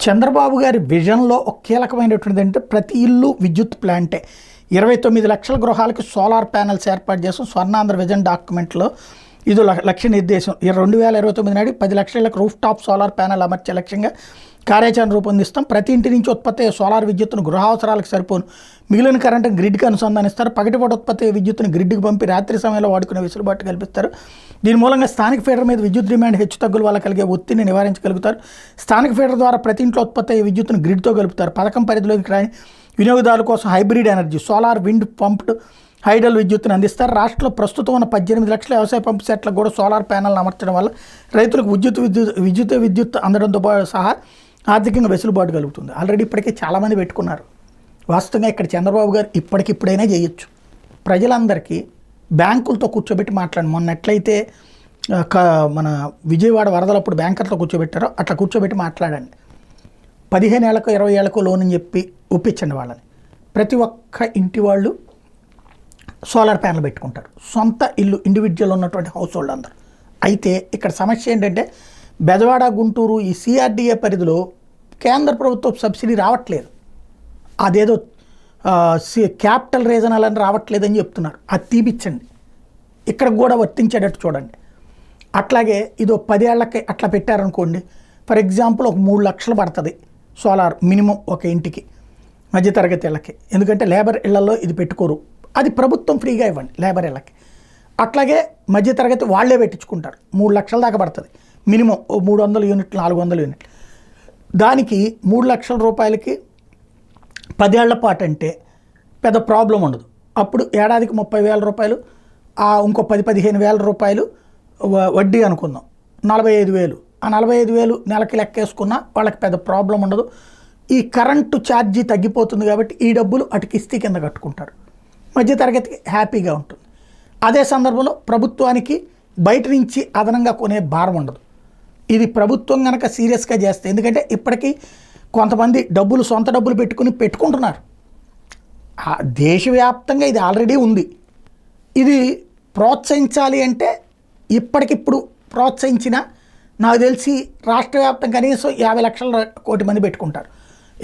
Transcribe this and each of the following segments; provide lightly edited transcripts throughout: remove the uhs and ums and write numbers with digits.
చంద్రబాబు గారి విజన్లో ఒక కీలకమైనటువంటిది అంటే ప్రతి ఇల్లు విద్యుత్ ప్లాంటే. 29 లక్షల గృహాలకు సోలార్ ప్యానెల్స్ ఏర్పాటు చేస్తాం. స్వర్ణాంధ్ర విజన్ డాక్యుమెంట్లో ఇది లక్ష్య నిర్దేశం. 2029 నాటికి 10 లక్షలకు రూఫ్ టాప్ సోలార్ ప్యానెల్ అమర్చే లక్ష్యంగా కార్యాచరణ రూపొందిస్తాం. ప్రతి ఇంటి నుంచి ఉత్పత్తి అయ్యే సోలార్ విద్యుత్తును గృహావసరాలకు సరిపోను మిగిలిన కరెంటును గ్రిడ్కి అనుసంధానిస్తారు. పగటిపూట ఉత్పత్తి అయ్యే విద్యుత్తును గ్రిడ్కి పంపి రాత్రి సమయంలో వాడుకునే వెసులుబాటు కల్పిస్తారు. దీని మూలంగా స్థానిక ఫీడర్ మీద విద్యుత్ డిమాండ్ హెచ్చు తగ్గుల వల్ల కలిగే ఒత్తిడిని నివారించగలుగుతారు. స్థానిక ఫీడర్ ద్వారా ప్రతి ఇంట్లో ఉత్పత్తి అయ్యే విద్యుత్తును గ్రిడ్తో కలుపుతారు. పథకం పరిధిలోకి రాని వినియోగదారుల కోసం hybrid energy solar, wind, pumped hydel విద్యుత్తును అందిస్తారు. రాష్ట్రంలో ప్రస్తుతం ఉన్న 18 లక్షల వ్యవసాయ పంపు సెట్లకు కూడా సోలార్ ప్యానెల్ను అమర్చడం వల్ల రైతులకు విద్యుత్ అందడంతో సహా ఆర్థికంగా వెసులుబాటు కలుగుతుంది. ఆల్రెడీ ఇప్పటికే చాలామంది పెట్టుకున్నారు. వాస్తవంగా ఇక్కడ చంద్రబాబు గారు ఇప్పటికిప్పుడైనా చేయొచ్చు. ప్రజలందరికీ బ్యాంకులతో కూర్చోబెట్టి మాట్లాడండి. మొన్న ఎట్లయితే మన విజయవాడ వరదలప్పుడు బ్యాంకర్తో కూర్చోబెట్టారో అట్లా కూర్చోబెట్టి మాట్లాడండి. 15 ఏళ్లకు 20 ఏళ్లకు లోన్ అని చెప్పి ఒప్పించండి వాళ్ళని. ప్రతి ఒక్క ఇంటి వాళ్ళు సోలార్ ప్యానెల్ పెట్టుకుంటారు. సొంత ఇల్లు ఇండివిజువల్ ఉన్నటువంటి హౌస్ హోల్డ్ అందరూ. అయితే ఇక్కడ సమస్య ఏంటంటే బెజవాడ, గుంటూరు ఈ సిఆర్డిఏ పరిధిలో కేంద్ర ప్రభుత్వం సబ్సిడీ రావట్లేదు. అదేదో క్యాపిటల్ రీజనల్ అని రావట్లేదని చెప్తున్నారు. అది తీపిచ్చండి, ఇక్కడ కూడా వర్తించేటట్టు చూడండి. అట్లాగే ఇదో 10 ఏళ్ళకి అట్లా పెట్టారనుకోండి. ఫర్ ఎగ్జాంపుల్ ఒక 3 లక్షలు పడుతుంది సోలార్ మినిమం ఒక ఇంటికి మధ్యతరగతి ఇళ్ళకి. ఎందుకంటే లేబర్ ఇళ్లలో ఇది పెట్టుకోరు. అది ప్రభుత్వం ఫ్రీగా ఇవ్వండి లేబర్ ఇళ్ళకి. అట్లాగే మధ్యతరగతి వాళ్ళే పెట్టించుకుంటారు. 3 లక్షల దాకా పడుతుంది మినిమం. 300 యూనిట్లు 400 యూనిట్లు. దానికి 3 లక్షల రూపాయలకి 10 ఏళ్ల పాటు అంటే పెద్ద ప్రాబ్లం ఉండదు. అప్పుడు ఏడాదికి 30,000 రూపాయలు, ఇంకో 10-15 వేల రూపాయలు వడ్డీ అనుకుందాం, 45,000. ఆ 45,000 నెలకి లెక్కేసుకున్నా వాళ్ళకి పెద్ద ప్రాబ్లం ఉండదు. ఈ కరెంటు ఛార్జీ తగ్గిపోతుంది కాబట్టి ఈ డబ్బులు అటు కిస్తీ కింద కట్టుకుంటారు. మధ్యతరగతికి హ్యాపీగా ఉంటుంది. అదే సందర్భంలో ప్రభుత్వానికి బయట నుంచి అదనంగా కొనే భారం ఉండదు. ఇది ప్రభుత్వం కనుక సీరియస్గా చేస్తే, ఎందుకంటే ఇప్పటికీ కొంతమంది సొంత డబ్బులు పెట్టుకుంటున్నారు. దేశవ్యాప్తంగా ఇది ఆల్రెడీ ఉంది. ఇది ప్రోత్సహించాలి అంటే ఇప్పటికిప్పుడు ప్రోత్సహించిన నాకు తెలిసి రాష్ట్ర వ్యాప్తంగా కనీసం 50 లక్షల కోటి మంది పెట్టుకుంటారు.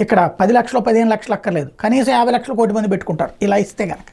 ఇక్కడ 10 లక్షలు 15 లక్షలు అక్కర్లేదు, కనీసం 50 లక్షల కోటి మంది పెట్టుకుంటారు ఇలా ఇస్తే కనుక.